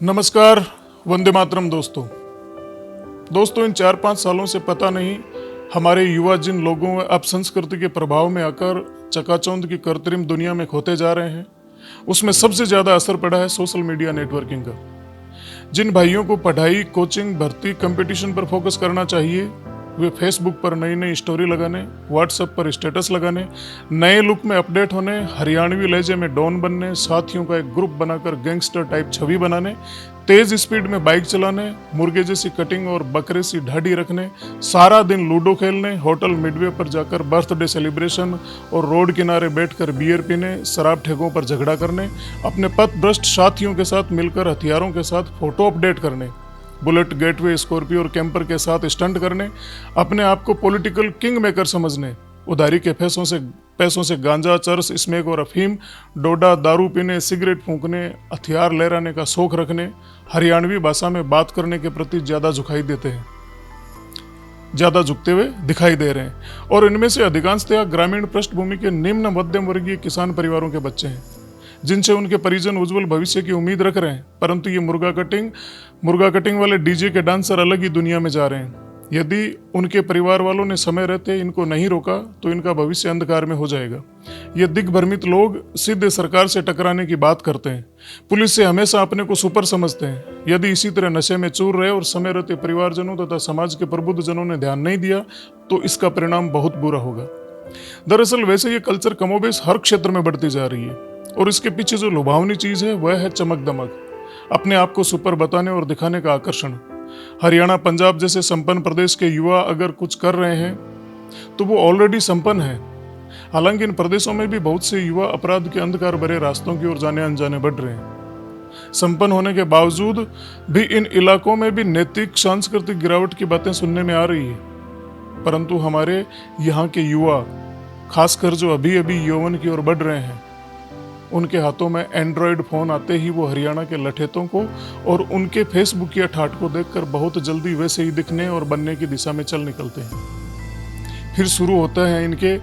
नमस्कार, वंदे मातरम दोस्तों। इन 4-5 सालों से पता नहीं हमारे युवा जिन लोगों व अपसंस्कृति के प्रभाव में आकर चकाचौंध की कृत्रिम दुनिया में खोते जा रहे हैं, उसमें सबसे ज़्यादा असर पड़ा है सोशल मीडिया नेटवर्किंग का। जिन भाइयों को पढ़ाई, कोचिंग, भर्ती, कंपटीशन पर फोकस करना चाहिए, वे फेसबुक पर नई नई स्टोरी लगाने, व्हाट्सएप पर स्टेटस लगाने, नए लुक में अपडेट होने, हरियाणवी लहजे में डॉन बनने, साथियों का एक ग्रुप बनाकर गैंगस्टर टाइप छवि बनाने, तेज स्पीड में बाइक चलाने, मुर्गे जैसी कटिंग और बकरे सी ढाडी रखने, सारा दिन लूडो खेलने, होटल मिडवे पर जाकर बर्थडे सेलिब्रेशन और रोड किनारे बैठकर बियर पीने, शराब ठेकों पर झगड़ा करने, अपने पथभ्रष्ट साथियों के साथ मिलकर हथियारों के साथ फोटो अपडेट करने, बुलेट, गेटवे, स्कॉर्पियो और कैंपर के साथ स्टंट करने, अपने आप को पॉलिटिकल किंग मेकर समझने, उधारी के पैसों से गांजा, चरस, स्मोक और अफीम, डोडा, दारू पीने, सिगरेट फूंकने, हथियार लहराने का शौक रखने, हरियाणवी भाषा में बात करने के प्रति ज़्यादा झुकते हुए दिखाई दे रहे हैं। और इनमें से अधिकांशतः ग्रामीण पृष्ठभूमि के निम्न मध्यम वर्गीय किसान परिवारों के बच्चे हैं, जिनसे उनके परिजन उज्जवल भविष्य की उम्मीद रख रहे हैं। परंतु ये मुर्गा कटिंग वाले डीजे के डांसर अलग ही दुनिया में जा रहे हैं। यदि उनके परिवार वालों ने समय रहते इनको नहीं रोका तो इनका भविष्य अंधकार में हो जाएगा। ये दिग्भ्रमित लोग सीधे सरकार से टकराने की बात करते हैं, पुलिस से हमेशा अपने को सुपर समझते हैं। यदि इसी तरह नशे में चूर रहे और समय रहते परिवारजनों तथा समाज के प्रबुद्ध जनों ने ध्यान नहीं दिया तो इसका परिणाम बहुत बुरा होगा। दरअसल वैसे ये कल्चर कमोबेश हर क्षेत्र में बढ़ती जा रही है और इसके पीछे जो लुभावनी चीज है वह है चमक दमक, अपने आप को सुपर बताने और दिखाने का आकर्षण। हरियाणा, पंजाब जैसे संपन्न प्रदेश के युवा अगर कुछ कर रहे हैं तो वो ऑलरेडी संपन्न है। हालांकि इन प्रदेशों में भी बहुत से युवा अपराध के अंधकार भरे रास्तों की ओर जाने अनजाने बढ़ रहे हैं। संपन्न होने के बावजूद भी इन इलाकों में भी नैतिक सांस्कृतिक गिरावट की बातें सुनने में आ रही है। परंतु हमारे यहाँ के युवा, खासकर जो अभी अभी यौवन की ओर बढ़ रहे हैं, उनके हाथों में एंड्रॉयड फोन आते ही वो हरियाणा के लठेतों को और उनके फेसबुक या ठाट को देखकर बहुत जल्दी वैसे ही दिखने और बनने की दिशा में चल निकलते हैं। फिर शुरू होता है इनके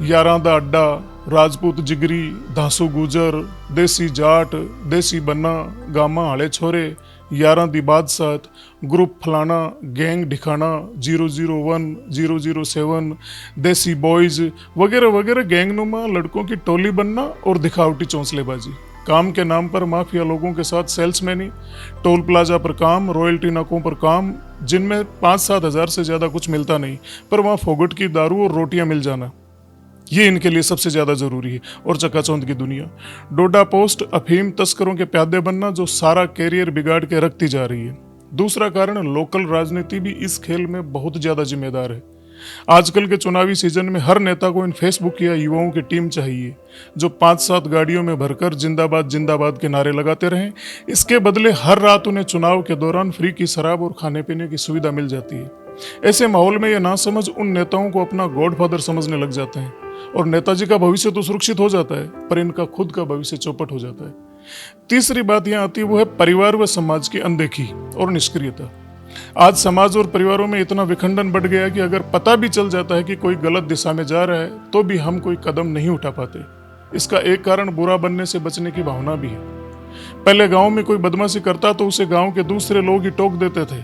यारां दा अड्डा, राजपूत जिगरी, धांसू गुजर, देसी जाट, देसी बन्ना, गामा हाले छोरे, यारां दी बादशाह, ग्रुप फलाना, गैंग ढिकाना, 001, 007, देसी बॉयज वगैरह वगैरह गैंगनुमा लड़कों की टोली बनना और दिखावटी चौंसलेबाजी। काम के नाम पर माफिया लोगों के साथ सेल्समैनी, टोल प्लाजा पर काम, रॉयल्टी नाकों पर काम, जिनमें 5-7 हज़ार से ज़्यादा कुछ मिलता नहीं, पर वहाँ फोगट की दारू और रोटियां मिल जाना, ये इनके लिए सबसे ज्यादा जरूरी है। और चकाचौंध की दुनिया, डोडा पोस्ट, अफीम तस्करों के प्यादे बनना जो सारा कैरियर बिगाड़ के रखती जा रही है। दूसरा कारण, लोकल राजनीति भी इस खेल में बहुत ज्यादा जिम्मेदार है। आजकल के चुनावी सीजन में हर नेता को इन फेसबुक या युवाओं की टीम चाहिए जो 5-7 गाड़ियों में भरकर जिंदाबाद जिंदाबाद के नारे लगाते रहें। इसके बदले हर रात उन्हें चुनाव के दौरान फ्री की शराब और खाने पीने की सुविधा मिल जाती है। ऐसे माहौल में यह नासमझ उन नेताओं को अपना गॉडफादर समझने लग जाते हैं और नेताजी का भविष्य तो सुरक्षित हो जाता है, पर इनका खुद का भविष्य चौपट हो जाता है। तीसरी बात यहाँ आती है, वो है परिवार व समाज की अनदेखी और निष्क्रियता। आज समाज और परिवारों में इतना विखंडन बढ़ गया कि अगर पता भी चल जाता है कि कोई गलत दिशा में जा रहा है तो भी हम कोई कदम नहीं उठा पाते। इसका एक कारण बुरा बनने से बचने की भावना भी है। पहले गांव में कोई बदमाशी करता तो उसे गांव के दूसरे लोग ही टोक देते थे,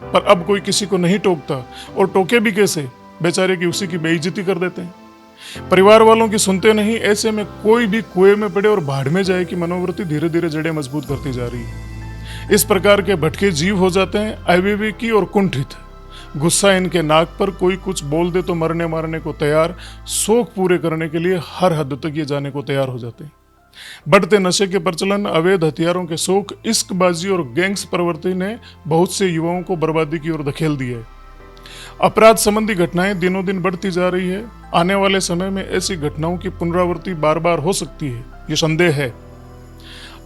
पर अब कोई किसी को नहीं टोकता, और टोके भी कैसे, बेचारे की उसी की बेइज्जती कर देते हैं। परिवार वालों की सुनते नहीं, ऐसे में कोई भी कुएं में पड़े और भाड़ में जाए कि मनोवृत्ति धीरे धीरे जड़ें मजबूत करती जा रही है। इस प्रकार के भटके जीव हो जाते हैं अविवेकी और कुंठित। गुस्सा इनके नाक पर, कोई कुछ बोल दे तो मरने मारने को तैयार, शौक पूरे करने के लिए हर हद तक ये जाने को तैयार हो जाते हैं। बढ़ते नशे के प्रचलन, अवैध हथियारों के शौक, इश्कबाजी और गैंग्स प्रवृत्ति ने बहुत से युवाओं को बर्बादी की ओर धकेल दिया है। अपराध संबंधी घटनाएं दिनों दिन बढ़ती जा रही है। आने वाले समय में ऐसी घटनाओं की पुनरावृत्ति बार बार हो सकती है, ये संदेह है।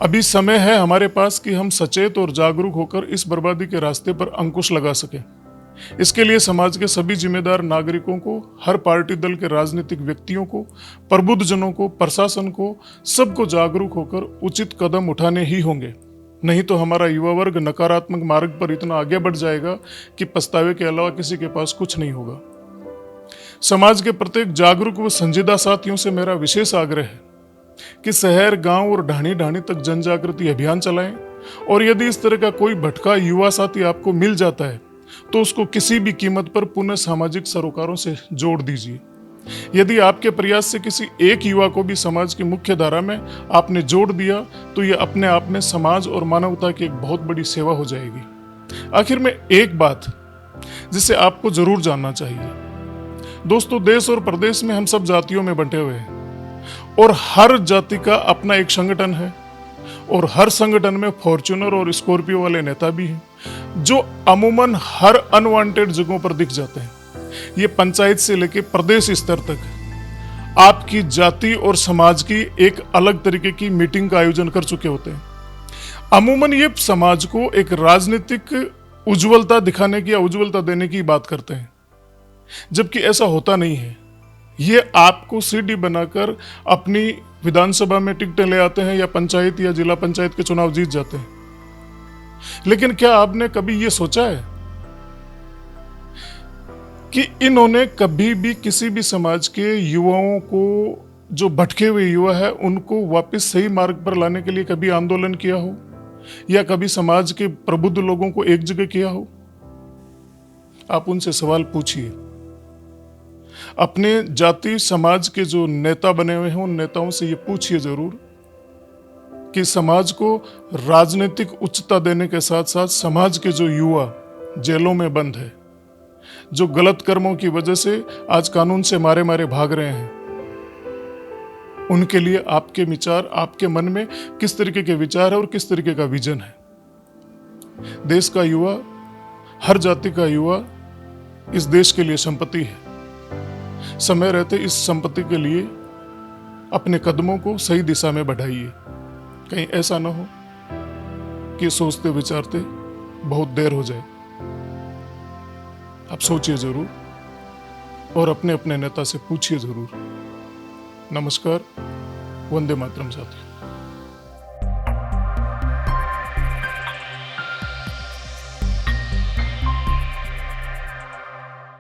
अभी समय है हमारे पास कि हम सचेत और जागरूक होकर इस बर्बादी के रास्ते पर अंकुश लगा सकें। इसके लिए समाज के सभी जिम्मेदार नागरिकों को, हर पार्टी दल के राजनीतिक व्यक्तियों को, प्रबुद्ध जनों को, प्रशासन को, सबको जागरूक होकर उचित कदम उठाने ही होंगे। नहीं तो हमारा युवा वर्ग नकारात्मक मार्ग पर इतना आगे बढ़ जाएगा कि पछतावे के अलावा किसी के पास कुछ नहीं होगा। समाज के प्रत्येक जागरूक व संजीदा साथियों से मेरा विशेष आग्रह है कि शहर, गांव और ढाणी ढाणी तक जन जागृति अभियान चलाएं और यदि इस तरह का कोई भटका युवा साथी आपको मिल जाता है तो उसको किसी भी कीमत पर पुनः सामाजिक सरोकारों से जोड़ दीजिए। यदि आपके प्रयास से किसी एक युवा को भी समाज की मुख्य धारा में आपने जोड़ दिया तो यह अपने आप में समाज और मानवता की एक बहुत बड़ी सेवा हो जाएगी। आखिर में एक बात जिसे आपको जरूर जानना चाहिए दोस्तों, देश और प्रदेश में हम सब जातियों में बंटे हुए हैं और हर जाति का अपना एक संगठन है और हर संगठन में फॉर्च्यूनर और स्कॉर्पियो वाले नेता भी हैं जो अमूमन हर अनवांटेड जगहों पर दिख जाते हैं। ये पंचायत से लेकर प्रदेश स्तर तक आपकी जाति और समाज की एक अलग तरीके की मीटिंग का आयोजन कर चुके होते हैं। अमूमन ये समाज को एक राजनीतिक उज्ज्वलता दिखाने की या उज्ज्वलता देने की बात करते हैं, जबकि ऐसा होता नहीं है। ये आपको सीडी बनाकर अपनी विधानसभा में टिकटें ले आते हैं या पंचायत या जिला पंचायत के चुनाव जीत जाते हैं। लेकिन क्या आपने कभी ये सोचा है कि इन्होंने कभी भी किसी भी समाज के युवाओं को, जो भटके हुए युवा है, उनको वापस सही मार्ग पर लाने के लिए कभी आंदोलन किया हो या कभी समाज के प्रबुद्ध लोगों को एक जगह किया हो? आप उनसे सवाल पूछिए। अपने जाति समाज के जो नेता बने हुए हैं उन नेताओं से ये पूछिए जरूर कि समाज को राजनीतिक उच्चता देने के साथ साथ समाज के जो युवा जेलों में बंद है, जो गलत कर्मों की वजह से आज कानून से मारे मारे भाग रहे हैं, उनके लिए आपके विचार, आपके मन में किस तरीके के विचार है और किस तरीके का विजन है। देश का युवा, हर जाति का युवा इस देश के लिए संपत्ति है। समय रहते इस संपत्ति के लिए अपने कदमों को सही दिशा में बढ़ाइए। कहीं ऐसा ना हो कि सोचते विचारते बहुत देर हो जाए। आप सोचिए जरूर और अपने अपने नेता से पूछिए जरूर। नमस्कार, वंदे मातरम साथियों।